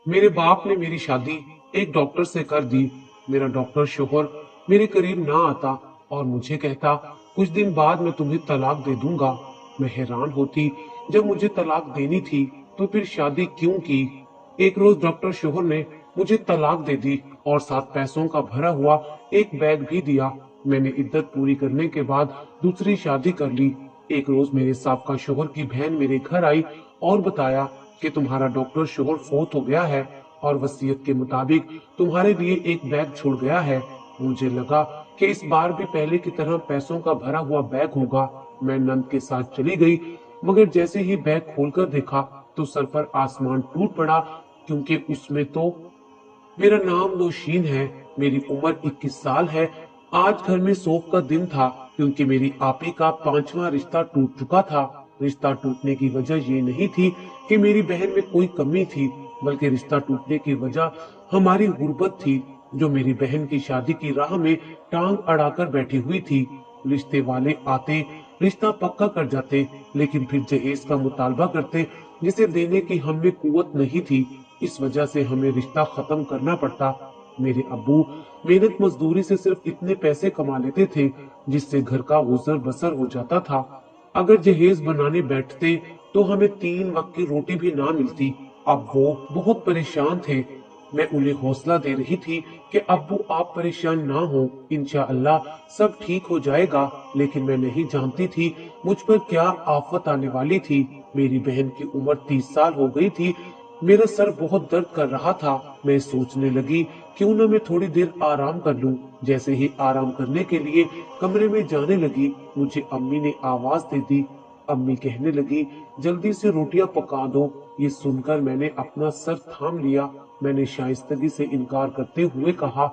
मेरे बाप ने मेरी शादी एक डॉक्टर से कर दी। मेरा डॉक्टर शोहर मेरे करीब ना आता और मुझे कहता, कुछ दिन बाद मैं तुम्हें तलाक दे दूंगा। मैं हैरान होती, जब मुझे तलाक देनी थी तो फिर शादी क्यों की। एक रोज डॉक्टर शोहर ने मुझे तलाक दे दी और साथ पैसों का भरा हुआ एक बैग भी दिया। मैंने इद्दत पूरी करने के बाद दूसरी शादी कर ली। एक रोज मेरे साबका शोहर की बहन मेरे घर आई और बताया कि तुम्हारा डॉक्टर शोहर फौत हो गया है और वसीयत के मुताबिक तुम्हारे लिए एक बैग छोड़ गया है। मुझे लगा कि इस बार भी पहले की तरह पैसों का भरा हुआ बैग होगा। मैं नंद के साथ चली गई, मगर जैसे ही बैग खोलकर देखा तो सर पर आसमान टूट पड़ा, क्योंकि उसमें तो मेरा नाम नौशीन है। मेरी उम्र 21 साल है। आज घर में शोक का दिन था, क्योंकि मेरी आपी का 5वां रिश्ता टूट चुका था। रिश्ता टूटने की वजह ये नहीं थी कि मेरी बहन में कोई कमी थी, बल्कि रिश्ता टूटने की वजह हमारी गुर्बत थी, जो मेरी बहन की शादी की राह में टांग अड़ाकर बैठी हुई थी। रिश्ते वाले आते, रिश्ता पक्का कर जाते, लेकिन फिर जहेज का मुतालबा करते, जिसे देने की हम में कुव्वत नहीं थी। इस वजह से हमें रिश्ता खत्म करना पड़ता। मेरे अब्बू मेहनत मजदूरी से सिर्फ इतने पैसे कमा लेते थे जिससे घर का गुजर बसर हो जाता था। अगर जहेज बनाने बैठते तो हमें 3 वक्त की रोटी भी ना मिलती। अब वो बहुत परेशान थे। मैं उन्हें हौसला दे रही थी कि अब्बू आप परेशान ना हो, इंशाअल्लाह सब ठीक हो जाएगा। लेकिन मैं नहीं जानती थी मुझ पर क्या आफत आने वाली थी। मेरी बहन की उम्र 30 साल हो गई थी। मेरा सर बहुत दर्द कर रहा था। मैं सोचने लगी, क्यों ना मैं थोड़ी देर आराम कर लूं। जैसे ही आराम करने के लिए कमरे में जाने लगी, मुझे अम्मी ने आवाज दे दी। अम्मी कहने लगी, जल्दी से रोटियां पका दो। ये सुनकर मैंने अपना सर थाम लिया। मैंने शाइस्तगी से इनकार करते हुए कहा,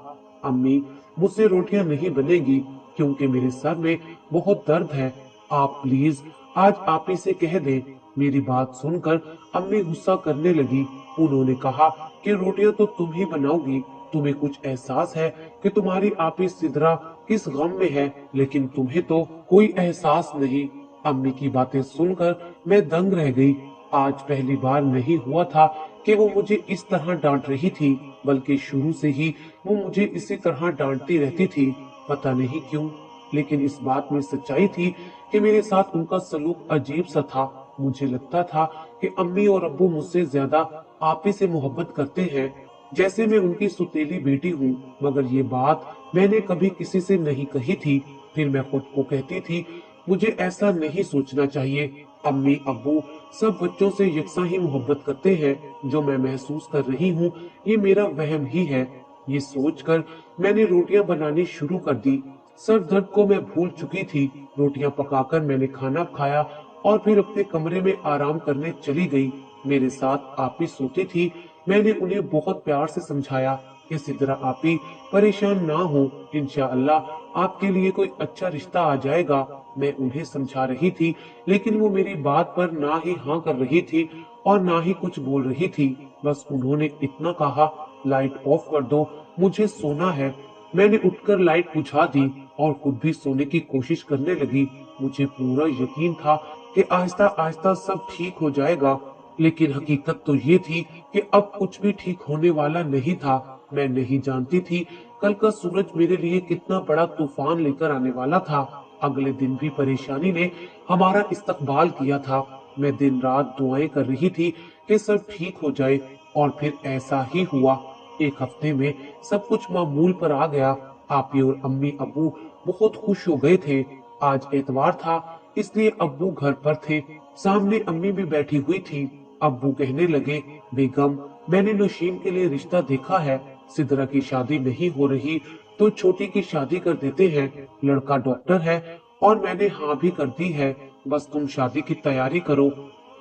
अम्मी मुझसे रोटियां नहीं बनेगी, क्योंकि मेरे सर में बहुत दर्द है। आप प्लीज आज आप ही से कह दें। मेरी बात सुनकर अम्मी गुस्सा करने लगी। उन्होंने कहा कि रोटियां तो तुम ही बनाओगी। तुम्हें कुछ एहसास है कि तुम्हारी आपी सिदरा किस गम में है, लेकिन तुम्हें तो कोई एहसास नहीं। अम्मी की बातें सुनकर मैं दंग रह गई। आज पहली बार नहीं हुआ था कि वो मुझे इस तरह डांट रही थी, बल्कि शुरू से ही वो मुझे इसी तरह डांटती रहती थी। पता नहीं क्यों, लेकिन इस बात में सच्चाई थी कि मेरे साथ उनका सलूक अजीब सा था। मुझे लगता था कि अम्मी और अब्बू मुझसे ज्यादा आप ही से मोहब्बत करते हैं, जैसे मैं उनकी सुतीली बेटी हूँ। मगर ये बात मैंने कभी किसी से नहीं कही थी। फिर मैं खुद को कहती थी, मुझे ऐसा नहीं सोचना चाहिए। अम्मी अब्बू सब बच्चों से यकसा ही मोहब्बत करते हैं। जो मैं महसूस कर रही हूँ ये मेरा वहम ही है। ये सोचकर मैंने रोटियां बनानी शुरू कर दी। सर दर्द को मैं भूल चुकी थी। रोटियां पकाकर मैंने खाना खाया और फिर अपने कमरे में आराम करने चली गई। मेरे साथ आपी सोती थी। मैंने उन्हें बहुत प्यार से समझाया कि सिद्रा आपी परेशान ना हो, इंशाअल्लाह आपके लिए कोई अच्छा रिश्ता आ जाएगा। मैं उन्हें समझा रही थी, लेकिन वो मेरी बात पर ना ही हाँ कर रही थी और ना ही कुछ बोल रही थी। बस उन्होंने इतना कहा, लाइट ऑफ कर दो, मुझे सोना है। मैंने उठकर लाइट बुझा दी और खुद भी सोने की कोशिश करने लगी। मुझे पूरा यकीन था कि आहिस्ता आहिस्ता सब ठीक हो जाएगा, लेकिन हकीकत तो ये थी कि अब कुछ भी ठीक होने वाला नहीं था। मैं नहीं जानती थी कल का सूरज मेरे लिए कितना बड़ा तूफान लेकर आने वाला था। अगले दिन भी परेशानी ने हमारा इस्तकबाल किया था। मैं दिन रात दुआएं कर रही थी कि सब ठीक हो जाए, और फिर ऐसा ही हुआ। एक हफ्ते में सब कुछ मामूल पर आ गया। आपी और अम्मी अब्बू बहुत खुश हो गए थे। आज एतवार था, इसलिए अब्बू घर पर थे। सामने अम्मी भी बैठी हुई थी। अब्बू कहने लगे, बेगम मैंने नौशीन के लिए रिश्ता देखा है। सिद्रा की शादी नहीं हो रही तो छोटी की शादी कर देते हैं। लड़का डॉक्टर है और मैंने हाँ भी कर दी है। बस तुम शादी की तैयारी करो।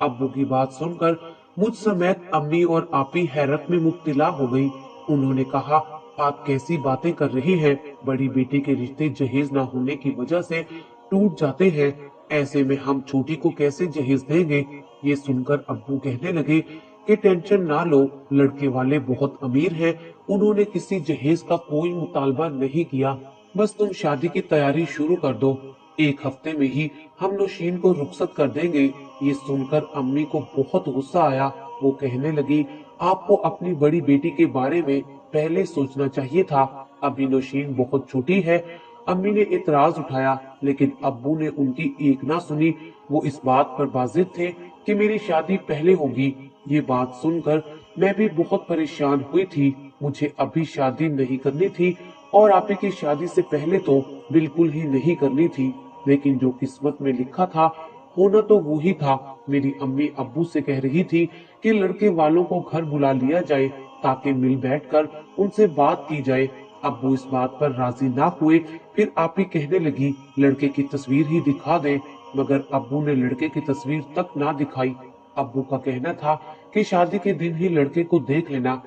अब्बू की बात सुनकर मुझ समेत अम्मी और आपी हैरत में मुब्तला हो गई। उन्होंने कहा, आप कैसी बातें कर रही हैं? बड़ी बेटी के रिश्ते जहेज ना होने की वजह से टूट जाते हैं। ऐसे में हम छोटी को कैसे जहेज देंगे? ये सुनकर अब्बू कहने लगे कि टेंशन ना लो, लड़के वाले बहुत अमीर हैं। उन्होंने किसी जहेज का कोई मुतालबा नहीं किया। बस तुम शादी की तैयारी शुरू कर दो। 1 हफ्ते में ही हम नौशीन को रुखसत कर देंगे। ये सुनकर अम्मी को बहुत गुस्सा आया। वो कहने लगी, आपको अपनी बड़ी बेटी के बारे में पहले सोचना चाहिए था। अभी नौशीन बहुत छोटी है। अम्मी ने इतराज उठाया, लेकिन अब्बू ने उनकी एक ना सुनी। वो इस बात पर बाजिद थे कि मेरी शादी पहले होगी। ये बात सुनकर मैं भी बहुत परेशान हुई थी। मुझे अभी शादी नहीं करनी थी और आपी की शादी से पहले तो बिल्कुल ही नहीं करनी थी। लेकिन जो किस्मत में लिखा था होना तो वो ही था। मेरी अम्मी अब्बू से कह रही थी कि लड़के वालों को घर बुला लिया जाए ताकि मिल बैठकर उनसे बात की जाए। अब्बू इस बात पर राजी ना हुए। फिर आप ही कहने लगी लड़के की तस्वीर ही दिखा दे, मगर अब्बू ने लड़के की तस्वीर तक ना दिखाई। अब्बू का कहना था कि शादी के दिन ही लड़के को देख लेना।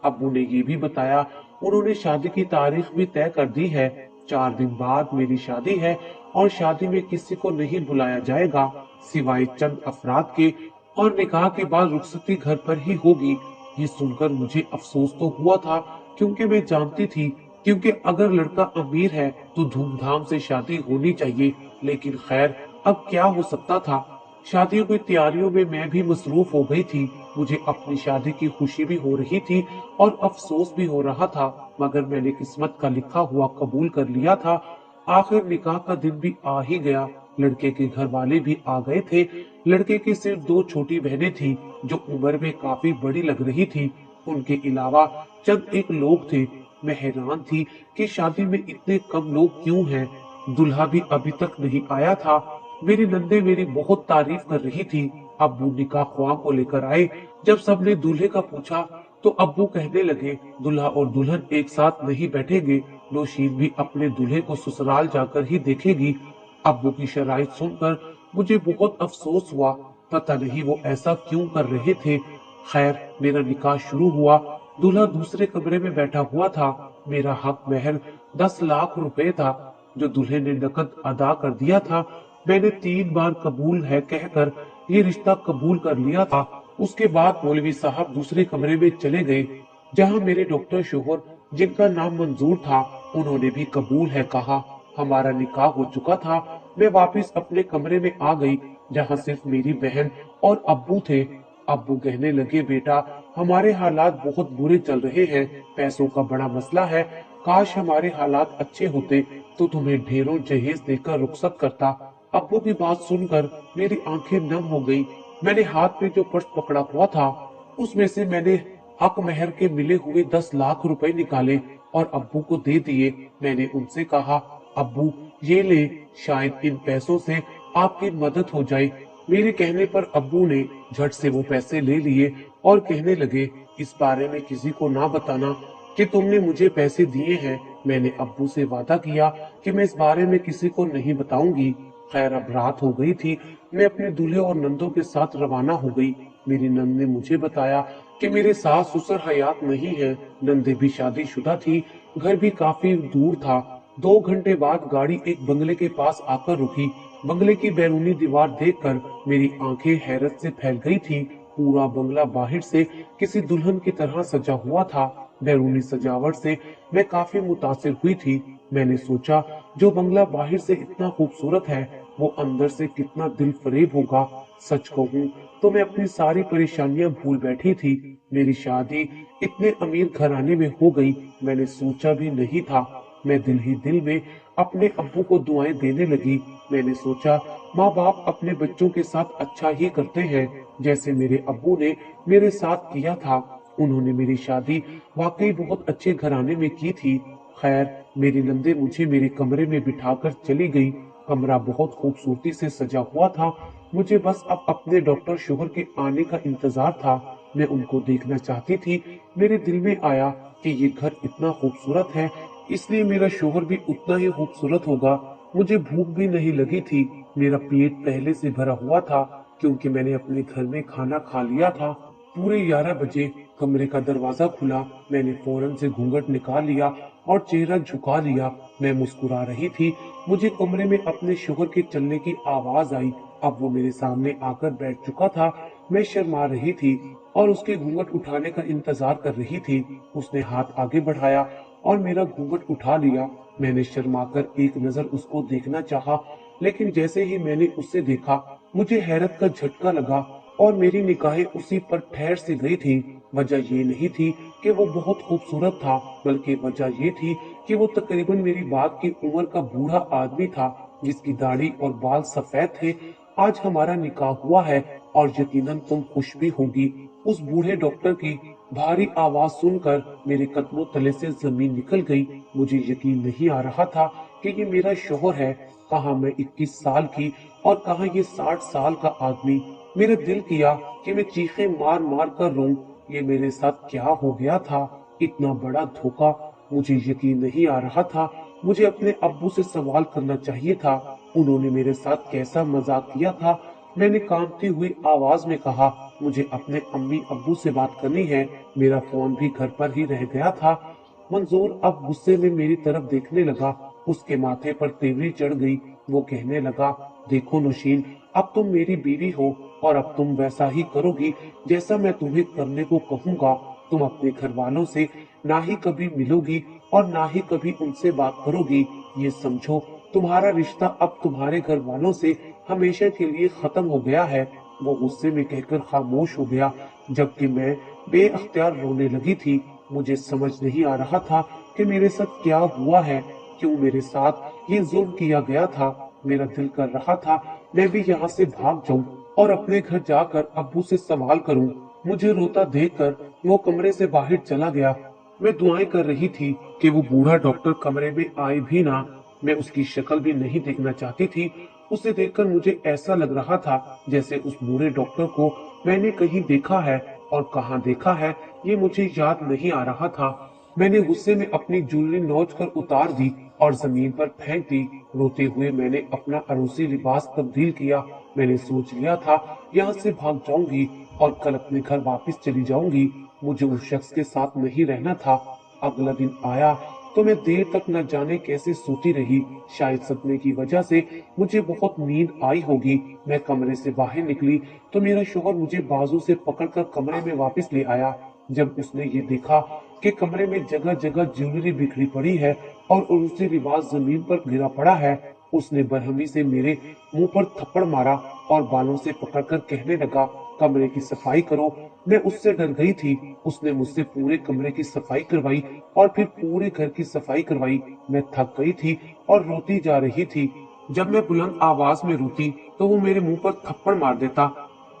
अब्बू ने ये भी बताया उन्होंने शादी की तारीख भी तय कर दी है। 4 दिन बाद मेरी शादी है और शादी में किसी को नहीं बुलाया जाएगा सिवाय चंद अफराद के, और निकाह के बाद रुखसती घर पर ही होगी। ये सुनकर मुझे अफसोस तो हुआ था, क्योंकि मैं जानती थी क्योंकि अगर लड़का अमीर है तो धूमधाम से शादी होनी चाहिए। लेकिन खैर अब क्या हो सकता था। शादियों की तैयारियों में मैं भी मसरूफ हो गई थी। मुझे अपनी शादी की खुशी भी हो रही थी और अफसोस भी हो रहा था, मगर मैंने किस्मत का लिखा हुआ कबूल कर लिया था। आखिर निकाह का दिन भी आ ही गया। लड़के के घर वाले भी आ गए थे। लड़के की सिर्फ 2 छोटी बहनें थी जो उम्र में काफी बड़ी लग रही थी। उनके अलावा चंद एक लोग थे। मैं हैरान थी कि शादी में इतने कम लोग क्यों हैं। दूल्हा भी अभी तक नहीं आया था। मेरी नंदे मेरी बहुत तारीफ कर रही थी। अब्बू निकाह ख्वाह को लेकर आए। जब सबने दूल्हे का पूछा तो अब्बू कहने लगे दूल्हा और दुल्हन एक साथ नहीं बैठेंगे। नौशीन भी अपने दूल्हे को ससुराल जाकर ही देखेगी। अब्बू की शराइत सुनकर मुझे बहुत अफसोस हुआ। पता नहीं वो ऐसा क्यों कर रहे थे। खैर मेरा निकाह शुरू हुआ। दूल्हा दूसरे कमरे में बैठा हुआ था। मेरा हक महर 10 लाख रुपए था जो दूल्हे ने नकद अदा कर दिया था। मैंने 3 बार कबूल है कहकर ये रिश्ता कबूल कर लिया था। उसके बाद मौलवी साहब दूसरे कमरे में चले गए जहां मेरे डॉक्टर शोहर, जिनका नाम मंजूर था, उन्होंने भी कबूल है कहा। हमारा निकाह हो चुका था। मैं वापस अपने कमरे में आ गई जहां सिर्फ मेरी बहन और अब्बू थे। अब्बू कहने लगे बेटा हमारे हालात बहुत बुरे चल रहे हैं। पैसों का बड़ा मसला है। काश हमारे हालात अच्छे होते तो तुम्हें ढेरों जहेज देकर रुखसत करता। अब्बू की बात सुनकर मेरी आंखें नम हो गई। मैंने हाथ में जो पर्स पकड़ा हुआ था उसमें से मैंने हक महर के मिले हुए 10 लाख रुपए निकाले और अब्बू को दे दिए। मैंने उनसे कहा अब्बू ये ले, शायद इन पैसों से आपकी मदद हो जाए। मेरे कहने पर अब्बू ने झट से वो पैसे ले लिए और कहने लगे इस बारे में किसी को ना बताना कि तुमने मुझे पैसे दिए हैं। मैंने अब्बू से वादा किया कि मैं इस बारे में किसी को नहीं बताऊंगी। खैर अब रात हो गई थी। मैं अपने दूल्हे और नंदों के साथ रवाना हो गई। मेरी नंद ने मुझे बताया कि मेरे सास ससुर हयात नहीं है। नंदे भी शादीशुदा थी। घर भी काफी दूर था। 2 घंटे बाद गाड़ी एक बंगले के पास आकर रुकी। बंगले की बैरूनी दीवार देखकर मेरी आंखें हैरत से फैल गई थी। पूरा बंगला बाहर से किसी दुल्हन की तरह सजा हुआ था। बैरूनी सजावट से मैं काफी मुतासिर हुई थी। मैंने सोचा जो बंगला बाहर से इतना खूबसूरत है वो अंदर से कितना दिल फरेब होगा। सच कहूँ तो मैं अपनी सारी परेशानियां भूल बैठी थी। मेरी शादी इतने अमीर घराने में हो गई मैंने सोचा भी नहीं था। मैं दिल ही दिल में अपने अब्बू को दुआएं देने लगी। मैंने सोचा माँ बाप अपने बच्चों के साथ अच्छा ही करते हैं जैसे मेरे अब्बू ने मेरे साथ किया था। उन्होंने मेरी शादी वाकई बहुत अच्छे घराने में की थी। खैर मेरी नंदे मुझे मेरे कमरे में बिठाकर चली गई। कमरा बहुत खूबसूरती से सजा हुआ था। मुझे बस अब अपने डॉक्टर शोहर के आने का इंतजार था। मैं उनको देखना चाहती थी। मेरे दिल में आया कि ये घर इतना खूबसूरत है इसलिए मेरा शोहर भी उतना ही खूबसूरत होगा। मुझे भूख भी नहीं लगी थी। मेरा पेट पहले से भरा हुआ था क्योंकि मैंने अपने घर में खाना खा लिया था। पूरे 11 बजे कमरे का दरवाजा खुला। मैंने फौरन से घूंघट निकाल लिया और चेहरा झुका लिया। मैं मुस्कुरा रही थी। मुझे कमरे में अपने शोहर के चलने की आवाज आई। अब वो मेरे सामने आकर बैठ चुका था। मैं शर्मा रही थी और उसके घूंघट उठाने का इंतजार कर रही थी। उसने हाथ आगे बढ़ाया और मेरा घूंघट उठा लिया। मैंने शर्माकर एक नजर उसको देखना चाहा, लेकिन जैसे ही मैंने उसे देखा मुझे हैरत का झटका लगा और मेरी निगाहें उसी पर ठहर सी गई थी। वजह ये नहीं थी कि वो बहुत खूबसूरत था, बल्कि वजह ये थी कि वो तकरीबन मेरी बाप की उम्र का बूढ़ा आदमी था, जिसकी दाढ़ी और बाल सफेद थे। आज हमारा निकाह हुआ है और यकीनन तुम खुश भी होगी। उस बूढ़े डॉक्टर की भारी आवाज सुनकर मेरे कदमों तले से जमीन निकल गई। मुझे यकीन नहीं आ रहा था कि ये मेरा शोहर है। कहाँ मैं 21 साल की और कहाँ ये 60 साल का आदमी। मेरा दिल किया कि मैं चीखें मार मार कर रोऊं। ये मेरे साथ क्या हो गया था? इतना बड़ा धोखा। मुझे यकीन नहीं आ रहा था। मुझे अपने अब्बू से सवाल करना चाहिए था। उन्होंने मेरे साथ कैसा मजाक किया था। मैंने कांपती हुई आवाज में कहा, मुझे अपने अम्मी अब्बू से बात करनी है। मेरा फोन भी घर पर ही रह गया था। मंजूर अब गुस्से में मेरी तरफ देखने लगा। उसके माथे पर तेवरी चढ़ गई। वो कहने लगा, देखो नौशीन, अब तुम मेरी बीवी हो और अब तुम वैसा ही करोगी जैसा मैं तुम्हें करने को कहूंगा। तुम अपने घर वालों से ना ही कभी मिलोगी और ना ही कभी उनसे बात करोगी। ये समझो, तुम्हारा रिश्ता अब तुम्हारे घर वालों से हमेशा के लिए खत्म हो गया है। वो गुस्से में कहकर खामोश हो गया, जबकि मैं बेअख्तियार रोने लगी थी। मुझे समझ नहीं आ रहा था कि मेरे साथ क्या हुआ है, क्यों मेरे साथ ये जुल्म किया गया था। मेरा दिल कर रहा था मैं भी यहाँ से भाग जाऊं और अपने घर जाकर अब्बू से सवाल करूं। मुझे रोता देखकर वो कमरे से बाहर चला गया। मैं दुआएं कर रही थी कि वो बूढ़ा डॉक्टर कमरे में आए भी ना। मैं उसकी शक्ल भी नहीं देखना चाहती थी। उसे देखकर मुझे ऐसा लग रहा था जैसे उस बूढ़े डॉक्टर को मैंने कहीं देखा है, और कहाँ देखा है ये मुझे याद नहीं आ रहा था। मैंने गुस्से में अपनी ज्वेलरी नोच कर उतार दी और जमीन पर फेंक दी। रोते हुए मैंने अपना अरूसी लिबास तब्दील किया। मैंने सोच लिया था यहाँ से भाग जाऊंगी और कल अपने घर वापस चली जाऊंगी। मुझे उस शख्स के साथ नहीं रहना था। अगला दिन आया तो मैं देर तक न जाने कैसे सोती रही। शायद सपने की वजह से मुझे बहुत नींद आई होगी। मैं कमरे से बाहर निकली तो मेरा शोहर मुझे बाजू से पकड़कर कमरे में वापस ले आया। जब उसने ये देखा कि कमरे में जगह जगह ज्वेलरी बिखरी पड़ी है और उससे लिबास जमीन पर गिरा पड़ा है, उसने बरहमी से मेरे मुंह पर थप्पड़ मारा और बालों से पकड़कर कहने लगा, कमरे की सफाई करो। मैं उससे डर गई थी। उसने मुझसे पूरे कमरे की सफाई करवाई और फिर पूरे घर की सफाई करवाई। मैं थक गई थी और रोती जा रही थी। जब मैं बुलंद आवाज में रोती तो वो मेरे मुंह पर थप्पड़ मार देता।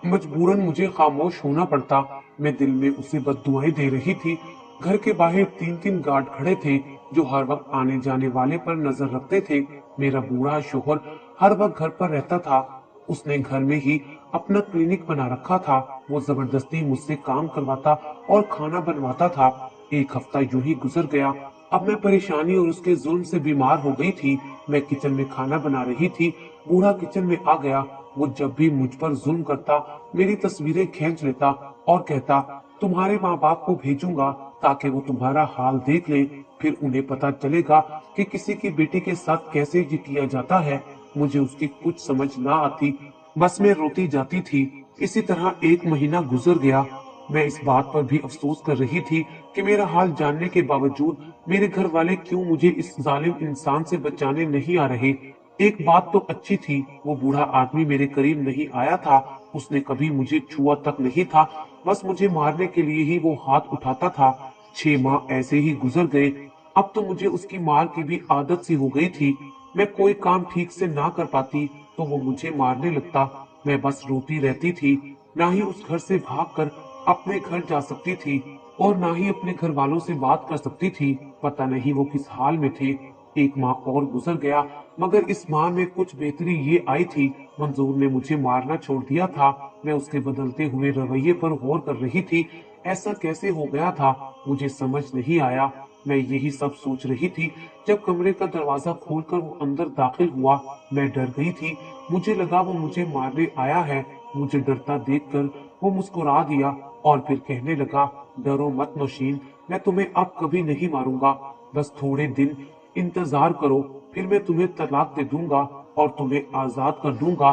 मजबूरन मुझे खामोश होना पड़ता। मैं दिल में उसे बद्दुआएं दे रही थी। घर के बाहर 3-3 गार्ड खड़े थे जो हर वक्त आने जाने वाले पर नजर रखते थे। मेरा बूढ़ा शोहर हर वक्त घर पर रहता था। उसने घर में ही अपना क्लिनिक बना रखा था। वो जबरदस्ती मुझसे काम करवाता और खाना बनवाता था। एक हफ्ता यूं ही गुजर गया। अब मैं परेशानी और उसके जुल्म से बीमार हो गई थी। मैं किचन में खाना बना रही थी। बूढ़ा किचन में आ गया। वो जब भी मुझ पर जुल्म करता मेरी तस्वीरें खींच लेता और कहता, तुम्हारे माँ बाप को भेजूंगा ताकि वो तुम्हारा हाल देख ले। फिर उन्हें पता चलेगा कि किसी की बेटी के साथ कैसे ये किया जाता है। मुझे उसकी कुछ समझ ना आती, बस मैं रोती जाती थी। इसी तरह 1 महीना गुजर गया। मैं इस बात पर भी अफसोस कर रही थी कि मेरा हाल जानने के बावजूद मेरे घर वाले क्यों मुझे इस जालिम इंसान से बचाने नहीं आ रहे। एक बात तो अच्छी थी, वो बूढ़ा आदमी मेरे करीब नहीं आया था। उसने कभी मुझे छुआ तक नहीं था। बस मुझे मारने के लिए ही वो हाथ उठाता था। 6 माह ऐसे ही गुजर गए। अब तो मुझे उसकी मार की भी आदत सी हो गई थी। मैं कोई काम ठीक से ना कर पाती तो वो मुझे मारने लगता। मैं बस रोती रहती थी। ना ही उस घर से भागकर अपने घर जा सकती थी और ना ही अपने घर वालों से बात कर सकती थी। पता नहीं वो किस हाल में थे। 1 माह और गुजर गया, मगर इस माह में कुछ बेहतरी ये आई थी, मंजूर ने मुझे मारना छोड़ दिया था। मैं उसके बदलते हुए रवैये पर गौर कर रही थी। ऐसा कैसे हो गया था मुझे समझ नहीं आया। मैं यही सब सोच रही थी जब कमरे का दरवाजा खोलकर वो अंदर दाखिल हुआ। मैं डर गई थी। मुझे लगा वो मुझे मारने आया है। मुझे डरता देखकर वो मुस्कुरा दिया और फिर कहने लगा, डरो मत नौशीन, मैं तुम्हें अब कभी नहीं मारूंगा। बस थोड़े दिन इंतजार करो, फिर मैं तुम्हें तलाक दे दूंगा और तुम्हें आजाद कर दूंगा।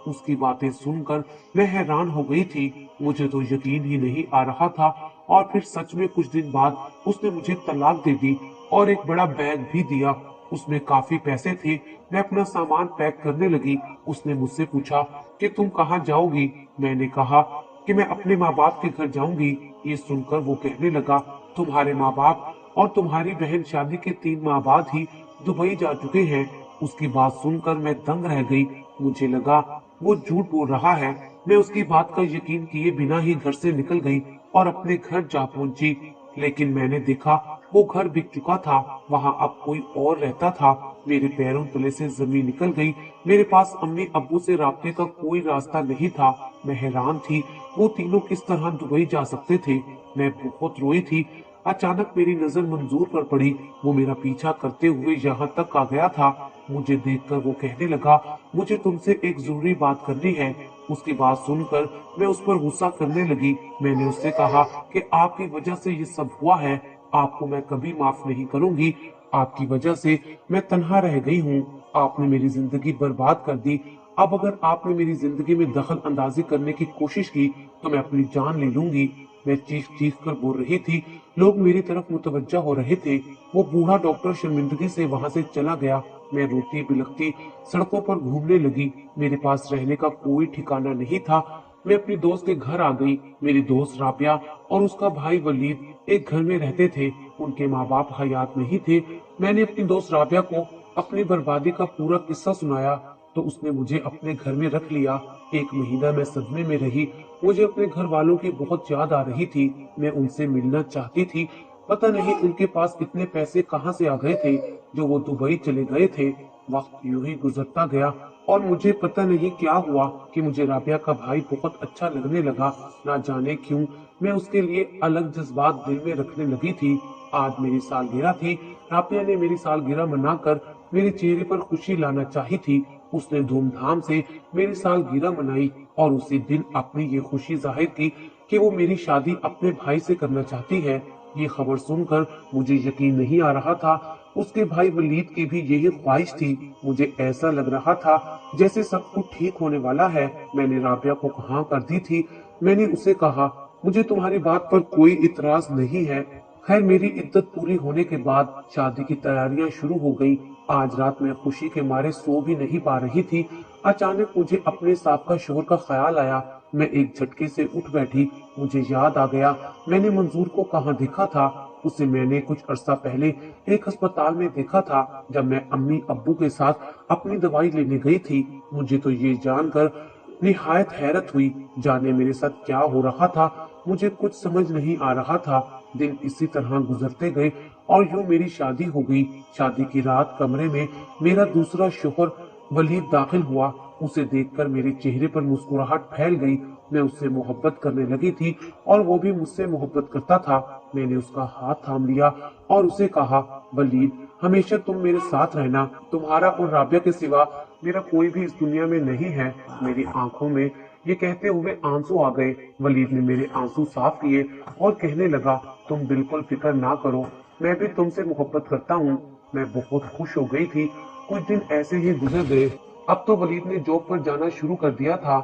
उसकी बातें सुनकर मैं हैरान हो गई थी। मुझे तो यकीन ही नहीं आ रहा था। और फिर सच में कुछ दिन बाद उसने मुझे तलाक दे दी और एक बड़ा बैग भी दिया। उसमें काफी पैसे थे। मैं अपना सामान पैक करने लगी। उसने मुझसे पूछा कि तुम कहाँ जाओगी। मैंने कहा कि मैं अपने माँ बाप के घर जाऊंगी। ये सुनकर वो कहने लगा, तुम्हारे माँ बाप और तुम्हारी बहन शादी के 3 माह बाद ही दुबई जा चुके हैं। उसकी बात सुनकर मैं दंग रह गई। मुझे लगा वो झूठ बोल रहा है। मैं उसकी बात का यकीन किए बिना ही घर से निकल गई और अपने घर जा पहुंची। लेकिन मैंने देखा वो घर बिक चुका था, वहाँ अब कोई और रहता था। मेरे पैरों तले से जमीन निकल गई। मेरे पास अम्मी अब्बू से राब्ते का कोई रास्ता नहीं था। मैं हैरान थी, वो तीनों किस तरह दुबई जा सकते थे। मैं बहुत रोई थी। अचानक मेरी नजर मंजूर पर पड़ी। वो मेरा पीछा करते हुए यहाँ तक आ गया था। मुझे देखकर वो कहने लगा, मुझे तुमसे एक जरूरी बात करनी है। उसकी बात सुनकर मैं उस पर गुस्सा करने लगी। मैंने उससे कहा कि आपकी वजह से ये सब हुआ है, आपको मैं कभी माफ नहीं करूंगी। आपकी वजह से मैं तन्हा रह गई हूँ। आपने मेरी जिंदगी बर्बाद कर दी। अब अगर आपने मेरी जिंदगी में दखल अंदाजी करने की कोशिश की तो मैं अपनी जान ले लूंगी। मैं चीख चीख कर बोल रही थी। लोग मेरी तरफ मुतवज्जा हो रहे थे। वो बूढ़ा डॉक्टर शर्मिंदगी से वहां से चला गया। मैं रोती बिलखती सड़कों पर घूमने लगी। मेरे पास रहने का कोई ठिकाना नहीं था। मैं अपनी दोस्त के घर आ गई। मेरी दोस्त राबिया और उसका भाई वलीद एक घर में रहते थे। उनके माँ बाप हयात नहीं थे। मैंने अपनी दोस्त राबिया को अपनी बर्बादी का पूरा किस्सा सुनाया तो उसने मुझे अपने घर में रख लिया। 1 महीना मैं सदमे में रही। मुझे अपने घर वालों की बहुत याद आ रही थी। मैं उनसे मिलना चाहती थी। पता नहीं उनके पास इतने पैसे कहाँ से आ गए थे जो वो दुबई चले गए थे। वक्त यूं ही गुजरता गया और मुझे पता नहीं क्या हुआ कि मुझे राबिया का भाई बहुत अच्छा लगने लगा। ना जाने क्यों मैं उसके लिए अलग जज्बात दिल में रखने लगी थी। आज मेरी सालगिरह थी। राबिया ने मेरी सालगिरह मनाकर मेरे चेहरे पर खुशी लाना चाही थी। उसने धूमधाम से मेरी सालगिरह मनाई और उसी दिन अपनी ये खुशी जाहिर की कि वो मेरी शादी अपने भाई से करना चाहती है। ये खबर सुनकर मुझे यकीन नहीं आ रहा था। उसके भाई वलीद की भी यही ख्वाहिश थी। मुझे ऐसा लग रहा था जैसे सब कुछ ठीक होने वाला है। मैंने राबिया को हाँ कर दी थी। मैंने उसे कहा, मुझे तुम्हारी बात पर कोई इतराज नहीं है। खैर मेरी इद्दत पूरी होने के बाद शादी की तैयारियां शुरू हो गई। आज रात मैं खुशी के मारे सो भी नहीं पा रही थी। अचानक मुझे अपने साबका शोहर का ख्याल आया। मैं एक झटके से उठ बैठी। मुझे याद आ गया मैंने मंजूर को कहाँ देखा था। उसे मैंने कुछ अरसा पहले एक अस्पताल में देखा था जब मैं अम्मी अब्बू के साथ अपनी दवाई लेने गई थी। मुझे तो ये जानकर निहायत हैरत हुई। जाने मेरे साथ क्या हो रहा था, मुझे कुछ समझ नहीं आ रहा था। दिन इसी तरह गुजरते गए और यूं मेरी शादी हो गई। शादी की रात कमरे में मेरा दूसरा शोहर वलीद दाखिल हुआ। उसे देखकर मेरे चेहरे पर मुस्कुराहट फैल गई। मैं उससे मोहब्बत करने लगी थी और वो भी मुझसे मोहब्बत करता था। मैंने उसका हाथ थाम लिया और उसे कहा, वलीद हमेशा तुम मेरे साथ रहना। तुम्हारा और राबिया के सिवा मेरा कोई भी इस दुनिया में नहीं है। मेरी आंखों में ये कहते हुए आंसू आ गए। वलीद ने मेरे आंसू साफ किए और कहने लगा, तुम बिल्कुल फिक्र ना करो, मैं भी तुमसे मोहब्बत करता हूँ। मैं बहुत खुश हो गई थी। कुछ दिन ऐसे ही गुजर गए। अब तो वलीद ने जॉब पर जाना शुरू कर दिया था।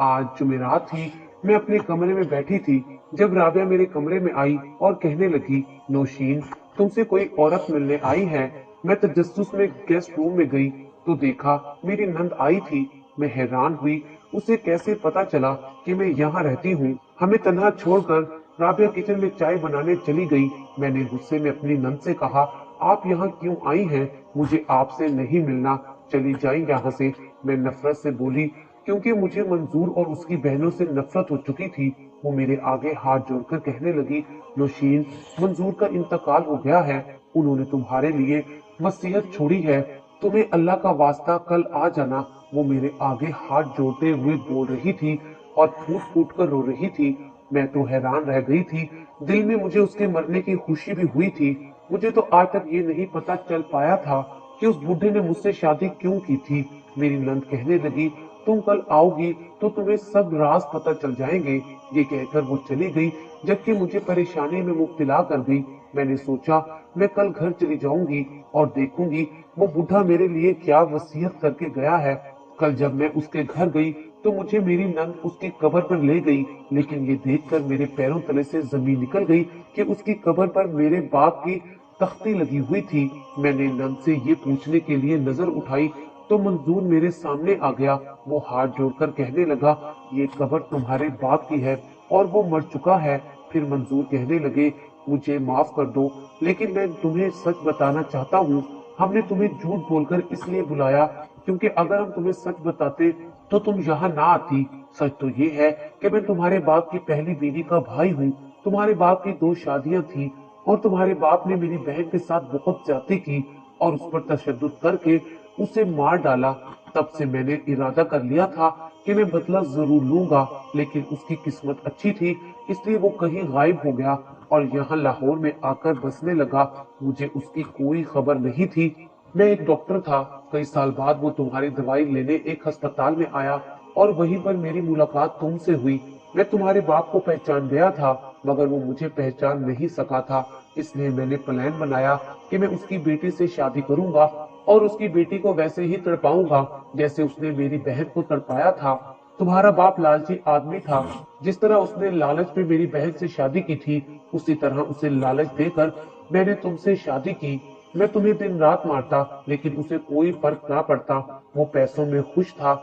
आज जुमेरात थी। मैं अपने कमरे में बैठी थी जब राबिया मेरे कमरे में आई और कहने लगी, नौशीन तुमसे कोई औरत मिलने आई है। मैं तजस्सुस में गेस्ट रूम में गई तो देखा मेरी नंद आई थी। मैं हैरान हुई, उसे कैसे पता चला कि मैं यहाँ रहती हूँ। हमें तन्हा छोड़कर राबिया किचन में चाय बनाने चली गई। मैंने गुस्से में अपनी नंद से कहा, आप यहाँ क्यों आई हैं? मुझे आपसे नहीं मिलना, चली जाएं यहाँ से। मैं नफरत से बोली क्योंकि मुझे मंजूर और उसकी बहनों से नफरत हो चुकी थी। वो मेरे आगे हाथ जोड़कर कहने लगी, नौशीन मंजूर का इंतकाल हो गया है। उन्होंने तुम्हारे लिए वसीयत छोड़ी है। तुम्हें अल्लाह का वास्ता कल आ जाना। वो मेरे आगे हाथ जोड़ते हुए बोल रही थी और फूट फूट कर रो रही थी। मैं तो हैरान रह गई थी। दिल में मुझे उसके मरने की खुशी भी हुई थी। मुझे तो आज तक ये नहीं पता चल पाया था कि उस बुढ़े ने मुझसे शादी क्यों की थी। मेरी नंद कहने लगी, तुम कल आओगी तो तुम्हें सब राज पता चल जाएंगे। ये कहकर वो चली गई जबकि मुझे परेशानी में मुब्तला कर गई। मैंने सोचा मैं कल घर चली जाऊंगी और देखूंगी वो बुढ़ा मेरे लिए क्या वसीयत करके गया है। कल जब मैं उसके घर गई तो मुझे मेरी नंद उसकी कब्र पर ले गई, लेकिन ये देखकर मेरे पैरों तले से जमीन निकल गई कि उसकी कब्र पर मेरे बाप की तख्ती लगी हुई थी। मैंने नंद से ये पूछने के लिए नजर उठाई तो मंजूर मेरे सामने आ गया। वो हाथ जोड़कर कहने लगा, ये कब्र तुम्हारे बाप की है और वो मर चुका है। फिर मंजूर कहने लगे, मुझे माफ कर दो, लेकिन मैं तुम्हें सच बताना चाहता हूँ। हमने तुम्हें झूठ बोलकर इसलिए बुलाया क्योंकि अगर हम तुम्हें सच बताते तो तुम यहाँ ना आती। सच तो ये है कि मैं तुम्हारे बाप की पहली बीवी का भाई हूँ। तुम्हारे बाप की 2 शादियां थी और तुम्हारे बाप ने मेरी बहन के साथ बहुत ज्यादती की और उस पर तशद्दुद करके उसे मार डाला। तब से मैंने इरादा कर लिया था कि मैं बदला जरूर लूंगा, लेकिन उसकी किस्मत अच्छी थी इसलिए वो कहीं गायब हो गया और यहाँ लाहौर में आकर बसने लगा। मुझे उसकी कोई खबर नहीं थी। मैं एक डॉक्टर था। कई साल बाद वो तुम्हारी दवाई लेने एक अस्पताल में आया और वहीं पर मेरी मुलाकात तुमसे हुई। मैं तुम्हारे बाप को पहचान गया था मगर वो मुझे पहचान नहीं सका था। इसलिए मैंने प्लान बनाया कि मैं उसकी बेटी से शादी करूंगा और उसकी बेटी को वैसे ही तड़पाऊंगा जैसे उसने मेरी बहन को तड़पाया था। तुम्हारा बाप लालची आदमी था। जिस तरह उसने लालच में मेरी बहन से शादी की थी उसी तरह उसे लालच देकर मैंने तुमसे शादी की। मैं तुम्हें दिन रात मारता लेकिन उसे कोई फर्क ना पड़ता। वो पैसों में खुश था।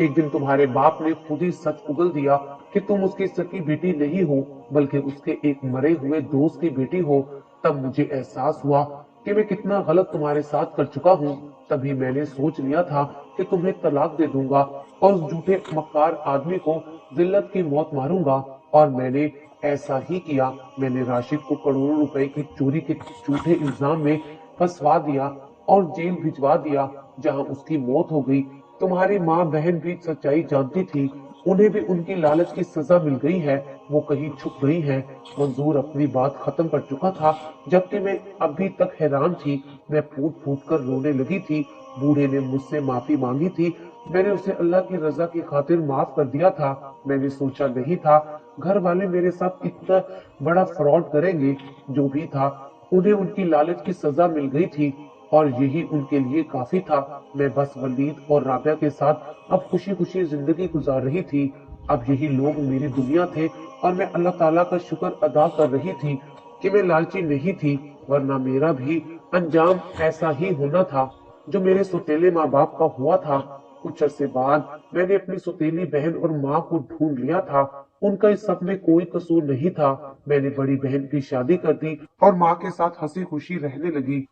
एक दिन तुम्हारे बाप ने खुद ही सच उगल दिया कि तुम उसकी सगी बेटी नहीं हो बल्कि उसके एक मरे हुए दोस्त की बेटी हो। तब मुझे एहसास हुआ कि मैं कितना गलत तुम्हारे साथ कर चुका हूँ। तभी मैंने सोच लिया था कि तुम्हें तलाक दे दूंगा और उस झूठे मक्कार आदमी को जिल्लत की मौत मारूंगा। और मैंने ऐसा ही किया। मैंने राशिद को करोड़ों रुपए की चोरी के झूठे इल्जाम में फंसवा दिया और जेल भिजवा दिया जहां उसकी मौत हो गई। तुम्हारी माँ बहन भी सच्चाई जानती थी। उन्हें भी उनकी लालच की सजा मिल गई है। वो कहीं छुप गई हैं। मंजूर अपनी बात खत्म कर चुका था जबकि मैं अभी तक हैरान थी। मैं फूट फूट कर रोने लगी थी। बूढ़े ने मुझसे माफी मांगी थी। मैंने उसे अल्लाह की रजा की खातिर माफ कर दिया था। मैंने सोचा नहीं था घर वाले मेरे साथ इतना बड़ा फ्रॉड करेंगे। जो भी था उन्हें उनकी लालच की सजा मिल गई थी और यही उनके लिए काफी था। मैं बस वलीद और राबिया के साथ अब खुशी खुशी जिंदगी गुजार रही थी। अब यही लोग मेरी दुनिया थे और मैं अल्लाह ताला का शुक्र अदा कर रही थी कि मैं लालची नहीं थी, वरना मेरा भी अंजाम ऐसा ही होना था जो मेरे सौतेले माँ बाप का हुआ था। कुछ अरसे बाद मैंने अपनी सौतेली बहन और माँ को ढूंढ लिया था। उनका इस सब में कोई कसूर नहीं था। मैंने बड़ी बहन की शादी कर दी और माँ के साथ हंसी खुशी रहने लगी।